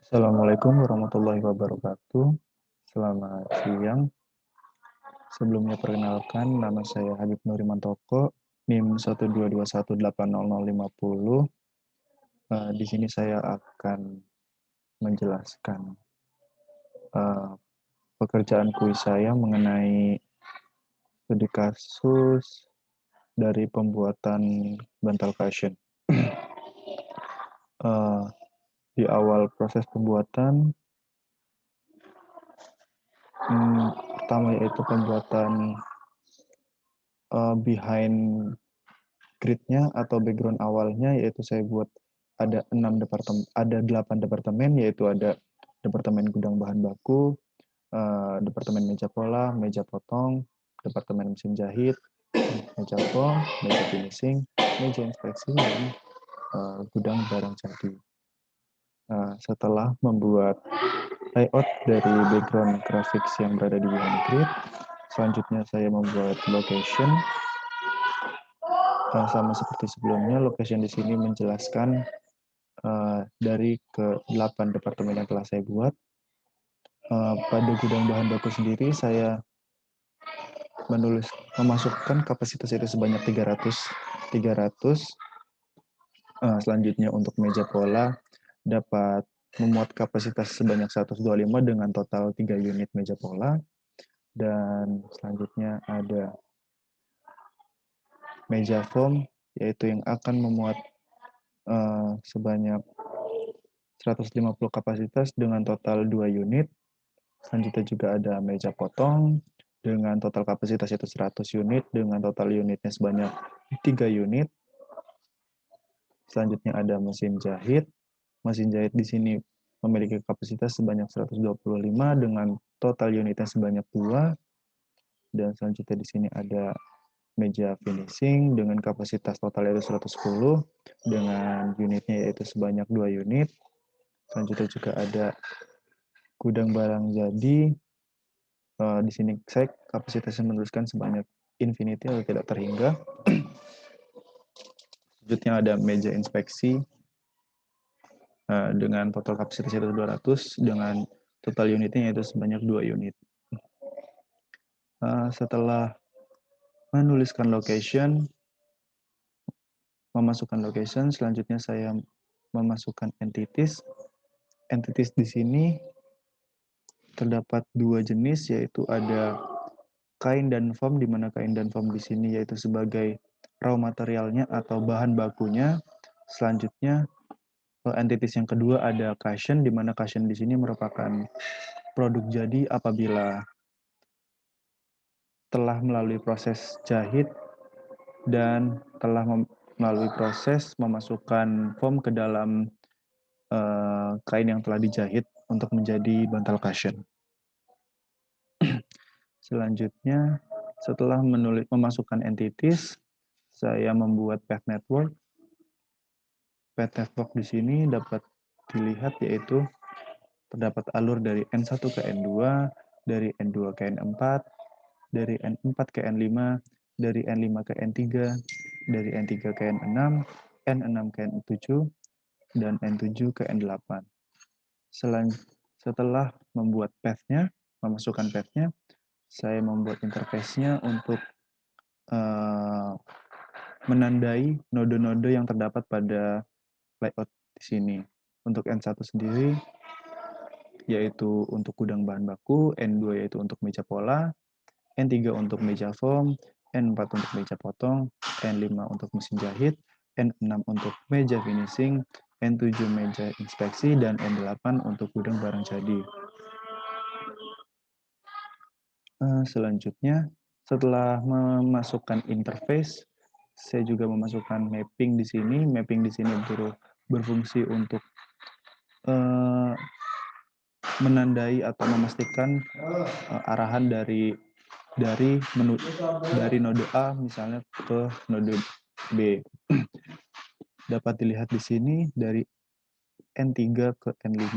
Assalamualaikum warahmatullahi wabarakatuh. Selamat siang. Sebelumnya perkenalkan, nama saya Habib Nurimantoko, NIM 122180050. Di sini saya akan menjelaskan eh, pekerjaan kuis saya mengenai studi kasus dari pembuatan bantal cushion. Eh, di awal proses pembuatan, pertama yaitu pembuatan behind grid-nya atau background awalnya, yaitu saya buat ada 8 departemen, yaitu ada departemen gudang bahan baku, departemen meja pola, meja potong, departemen mesin jahit, meja foam, meja finishing, meja inspeksi, dan gudang barang jadi. Setelah membuat layout dari background graphics yang berada di behind grid, selanjutnya saya membuat location. Sama seperti sebelumnya, location di sini menjelaskan dari ke-8 departemen yang telah saya buat. Pada gudang bahan baku sendiri, saya memasukkan kapasitas itu sebanyak 300. Selanjutnya untuk meja pola dapat memuat kapasitas sebanyak 125 dengan total 3 unit meja pola. Dan selanjutnya ada meja foam, yaitu yang akan memuat sebanyak 150 kapasitas dengan total 2 unit. Selanjutnya juga ada meja potong dengan total kapasitas yaitu 100 unit dengan total unitnya sebanyak 3 unit. Selanjutnya ada mesin jahit. Mesin jahit di sini memiliki kapasitas sebanyak 125 dengan total unitnya sebanyak 2. Dan selanjutnya di sini ada meja finishing dengan kapasitas total yaitu 110 dengan unitnya yaitu sebanyak 2 unit. Selanjutnya juga ada gudang barang jadi. Di sini saya kapasitasnya menuliskan sebanyak infinity atau tidak terhingga. Selanjutnya ada meja inspeksi dengan total kapasitas itu 200 dengan total unitnya yaitu sebanyak 2 unit. Setelah menuliskan location, memasukkan location, selanjutnya saya memasukkan entities. Entities di sini terdapat 2 jenis, yaitu ada kain dan foam, di mana kain dan foam di sini yaitu sebagai raw materialnya atau bahan bakunya. Selanjutnya entities yang kedua ada cushion, di mana cushion di sini merupakan produk jadi apabila telah melalui proses jahit dan telah melalui proses memasukkan foam ke dalam kain yang telah dijahit untuk menjadi bantal cushion. Selanjutnya, setelah memasukkan entities, saya membuat path network. Path network di sini dapat dilihat yaitu terdapat alur dari N1 ke N2, dari N2 ke N4, dari N4 ke N5, dari N5 ke N3, dari N3 ke N6, N6 ke N7, dan N7 ke N8. Setelah membuat path-nya, memasukkan path-nya, saya membuat interface-nya untuk menandai node-node yang terdapat pada layout di sini. Untuk N1 sendiri, yaitu untuk gudang bahan baku, N2 yaitu untuk meja pola, N3 untuk meja foam, N4 untuk meja potong, N5 untuk mesin jahit, N6 untuk meja finishing, N7 meja inspeksi, dan N8 untuk gudang barang jadi. Selanjutnya, setelah memasukkan interface, saya juga memasukkan mapping di sini. Mapping di sini berfungsi untuk menandai atau memastikan arahan dari node A misalnya ke node B. Dapat dilihat di sini dari N3 ke N5,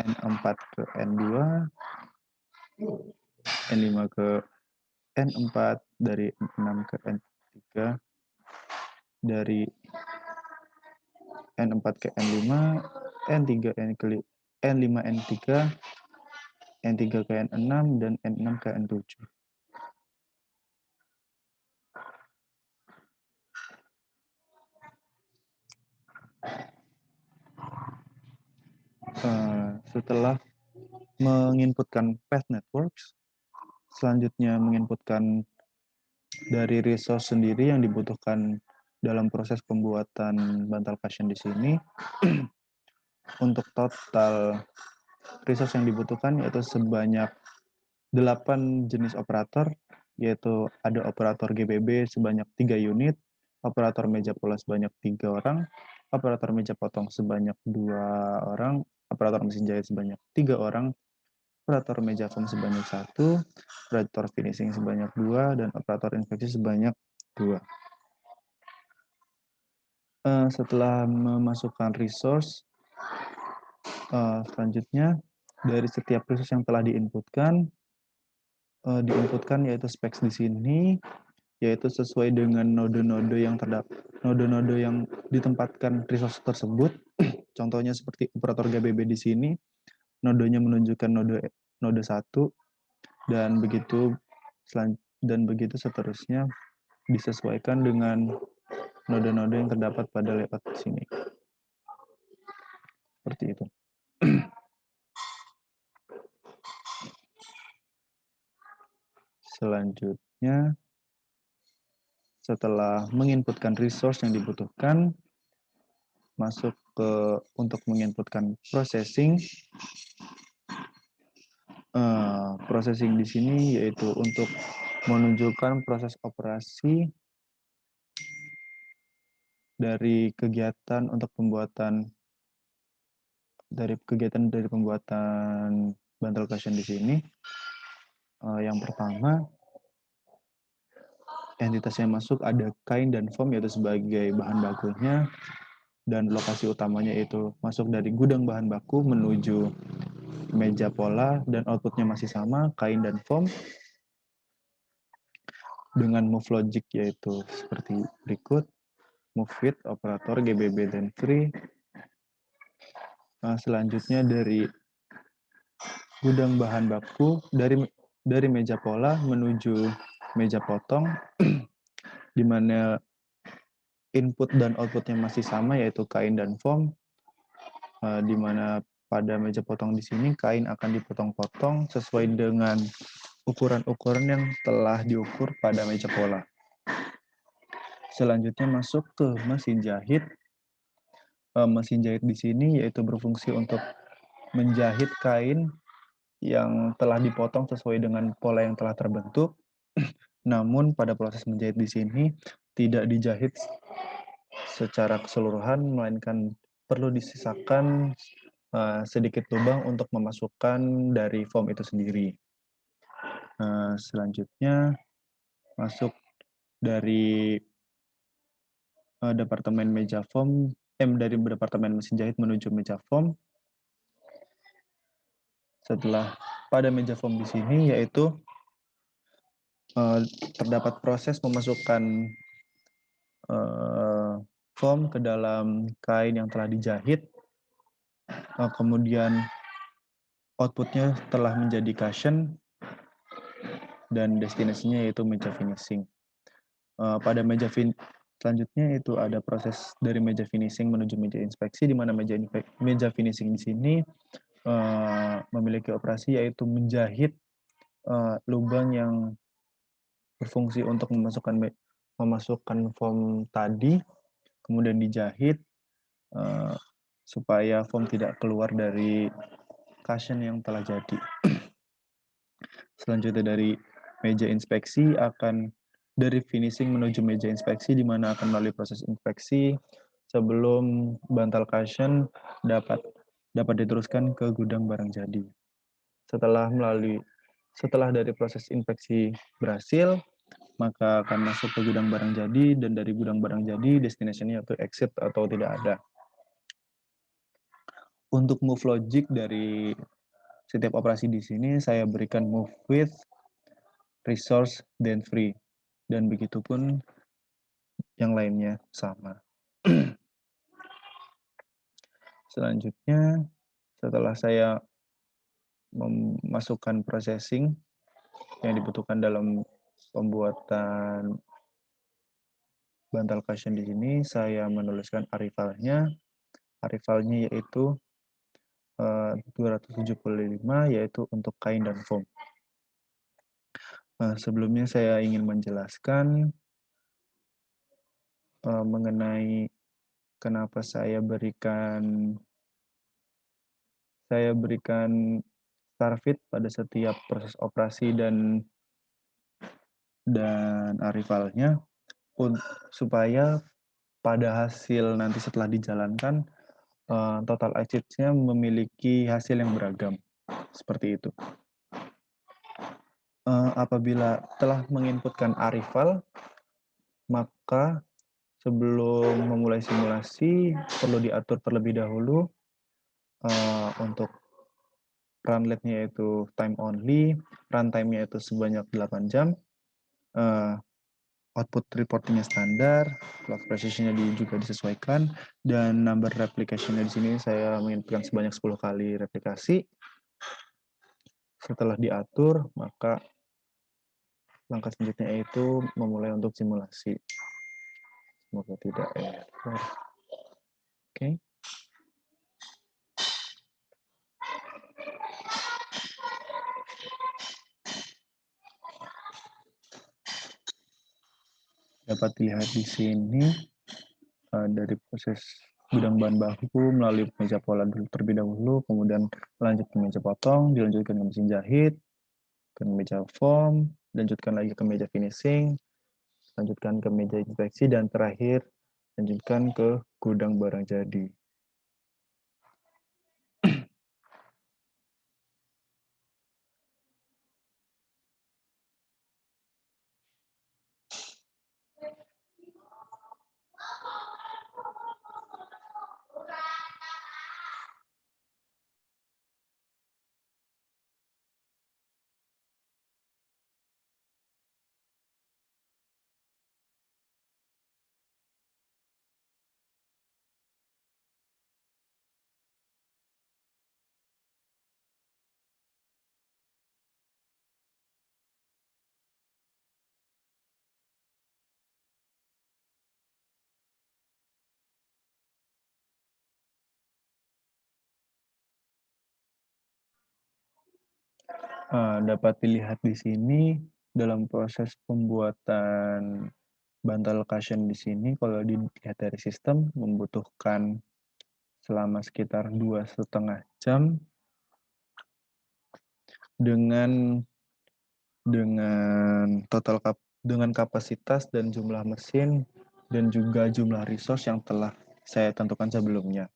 N4 ke N2, N5 ke N4, dari N6 ke N3, dari N4 ke N5, N3 N5 N3 N3 ke N6 dan N6 ke N7. Setelah menginputkan path networks, selanjutnya menginputkan dari resource sendiri yang dibutuhkan dalam proses pembuatan bantal cushion di sini. Untuk total resource yang dibutuhkan yaitu sebanyak 8 jenis operator, yaitu ada operator GBB sebanyak 3 unit, operator meja pola sebanyak 3 orang, operator meja potong sebanyak 2 orang, operator mesin jahit sebanyak 3 orang, operator meja foam sebanyak 1, operator finishing sebanyak 2, dan operator inspeksi sebanyak 2. Setelah memasukkan resource, selanjutnya dari setiap resource yang telah diinputkan yaitu specs di sini, yaitu sesuai dengan node-node yang node-node yang ditempatkan resource tersebut. Contohnya seperti operator GBB di sini, nodenya menunjukkan node 1 dan begitu seterusnya disesuaikan dengan node-node yang terdapat pada layout di sini. Seperti itu. Selanjutnya, setelah menginputkan resource yang dibutuhkan, masuk untuk menginputkan processing. Processing di sini yaitu untuk menunjukkan proses operasi dari kegiatan pembuatan bantal cushion di sini. Yang pertama, entitas yang masuk ada kain dan foam yaitu sebagai bahan bakunya, dan lokasi utamanya itu masuk dari gudang bahan baku menuju meja pola, dan outputnya masih sama, kain dan foam, dengan move logic yaitu seperti berikut: move with, operator, GBB, dan free. Selanjutnya dari gudang bahan baku, dari meja pola menuju meja potong, di mana input dan outputnya masih sama yaitu kain dan foam, di mana pada meja potong di sini kain akan dipotong-potong sesuai dengan ukuran-ukuran yang telah diukur pada meja pola. Selanjutnya masuk ke mesin jahit. Mesin jahit di sini yaitu berfungsi untuk menjahit kain yang telah dipotong sesuai dengan pola yang telah terbentuk. Namun pada proses menjahit di sini tidak dijahit secara keseluruhan, melainkan perlu disisakan sedikit lubang untuk memasukkan dari foam itu sendiri. Selanjutnya masuk dari departemen meja foam, dari departemen mesin jahit menuju meja foam. Setelah pada meja foam di sini yaitu terdapat proses memasukkan foam ke dalam kain yang telah dijahit, kemudian outputnya telah menjadi cushion, dan destinasinya yaitu meja finishing. Pada selanjutnya itu ada proses dari meja finishing menuju meja inspeksi, di mana meja finishing di sini memiliki operasi yaitu menjahit lubang yang berfungsi untuk memasukkan foam tadi, kemudian dijahit supaya foam tidak keluar dari cushion yang telah jadi. Selanjutnya dari meja inspeksi dari finishing menuju meja inspeksi, di mana akan melalui proses inspeksi sebelum bantal cushion dapat diteruskan ke gudang barang jadi. Setelah dari proses inspeksi berhasil, maka akan masuk ke gudang barang jadi, dan dari gudang barang jadi destinasinya itu exit atau tidak ada. Untuk move logic dari setiap operasi di sini saya berikan move with, resource, dan free, dan begitupun yang lainnya sama. Selanjutnya, setelah saya memasukkan processing yang dibutuhkan dalam pembuatan bantal cushion di sini, saya menuliskan arifalnya. Arifalnya yaitu 275, yaitu untuk kain dan foam. Sebelumnya saya ingin menjelaskan mengenai kenapa saya berikan StarFit pada setiap proses operasi dan arifalnya, supaya pada hasil nanti setelah dijalankan total achieve-nya memiliki hasil yang beragam, seperti itu. Apabila telah menginputkan arifal, maka sebelum memulai simulasi perlu diatur terlebih dahulu untuk run late-nya yaitu time only, runtime-nya itu sebanyak 8 jam, output reporting-nya standar, clock precision-nya juga disesuaikan, dan number replication-nya di sini saya menginputkan sebanyak 10 kali replikasi. Setelah diatur, maka langkah selanjutnya itu memulai untuk simulasi. Semoga tidak error. Oke. Dapat dilihat di sini dari proses gudang bahan baku melalui meja pola dulu terlebih dahulu, kemudian lanjut ke meja potong, dilanjutkan ke mesin jahit, ke meja foam, lanjutkan lagi ke meja finishing, lanjutkan ke meja inspeksi, dan terakhir lanjutkan ke gudang barang jadi. Dapat dilihat di sini dalam proses pembuatan bantal cushion di sini, kalau dilihat dari sistem membutuhkan selama sekitar 2,5 jam dengan dengan kapasitas dan jumlah mesin dan juga jumlah resource yang telah saya tentukan sebelumnya.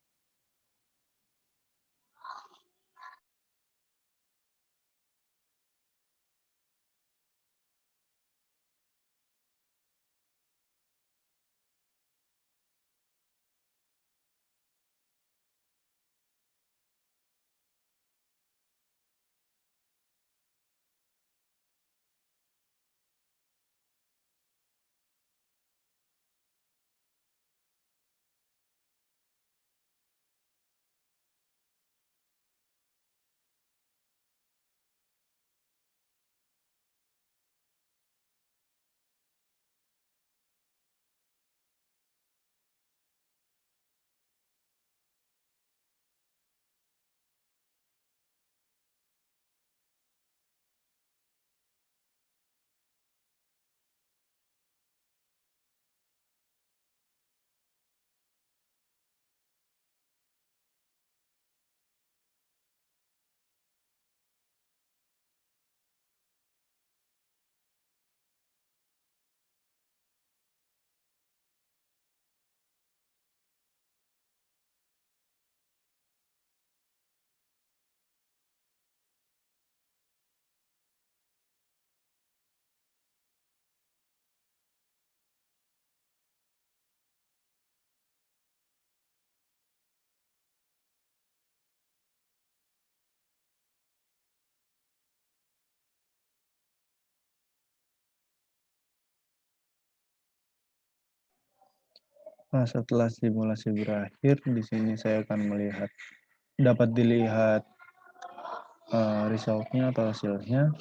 Setelah simulasi berakhir, di sini saya akan melihat, dapat dilihat resultnya atau hasilnya.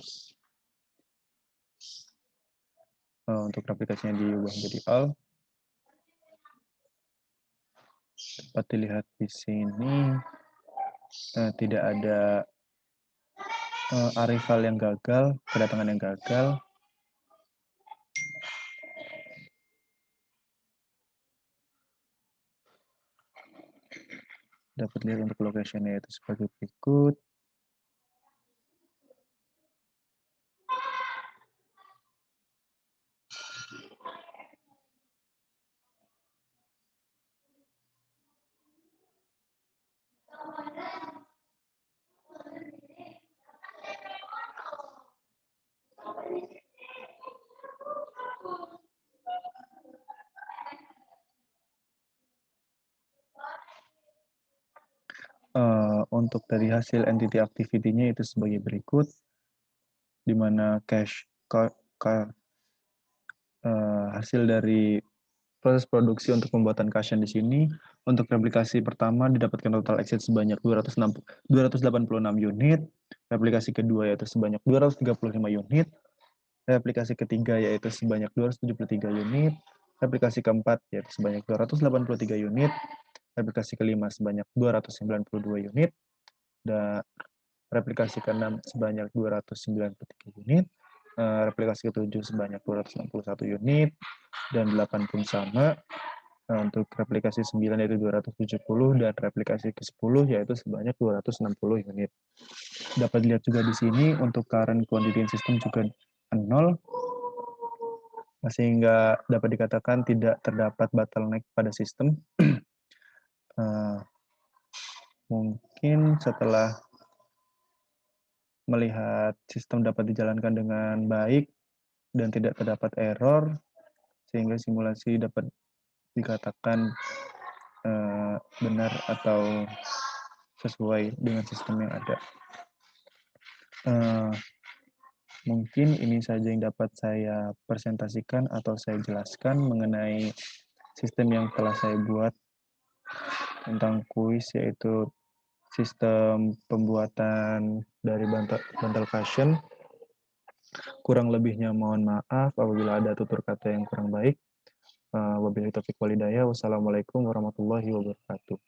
Untuk aplikasinya diubah menjadi all. Dapat dilihat di sini tidak ada arrival yang gagal, kedatangan yang gagal. Dapat lihat untuk location-nya itu sebagai berikut. Untuk dari hasil entity activity-nya itu sebagai berikut, di mana hasil dari proses produksi untuk pembuatan cushion di sini, untuk replikasi pertama didapatkan total exit sebanyak 286 unit, replikasi kedua yaitu sebanyak 235 unit, replikasi ketiga yaitu sebanyak 273 unit, replikasi keempat yaitu sebanyak 283 unit, replikasi kelima sebanyak 292 unit, dan replikasi keenam sebanyak 293 unit, replikasi ketujuh sebanyak 261 unit, dan 8 pun sama. Untuk replikasi 9 yaitu 270, dan replikasi ke-10 yaitu sebanyak 260 unit. Dapat dilihat juga di sini untuk current quantity system juga 0, sehingga dapat dikatakan tidak terdapat bottleneck pada sistem. Mungkin setelah melihat sistem dapat dijalankan dengan baik dan tidak terdapat error, sehingga simulasi dapat dikatakan benar atau sesuai dengan sistem yang ada. Mungkin ini saja yang dapat saya presentasikan atau saya jelaskan mengenai sistem yang telah saya buat tentang kuis, yaitu sistem pembuatan dari bantal cushion. Kurang lebihnya mohon maaf apabila ada tutur kata yang kurang baik. Wabillahi taufiq walhidayah. Wassalamualaikum warahmatullahi wabarakatuh.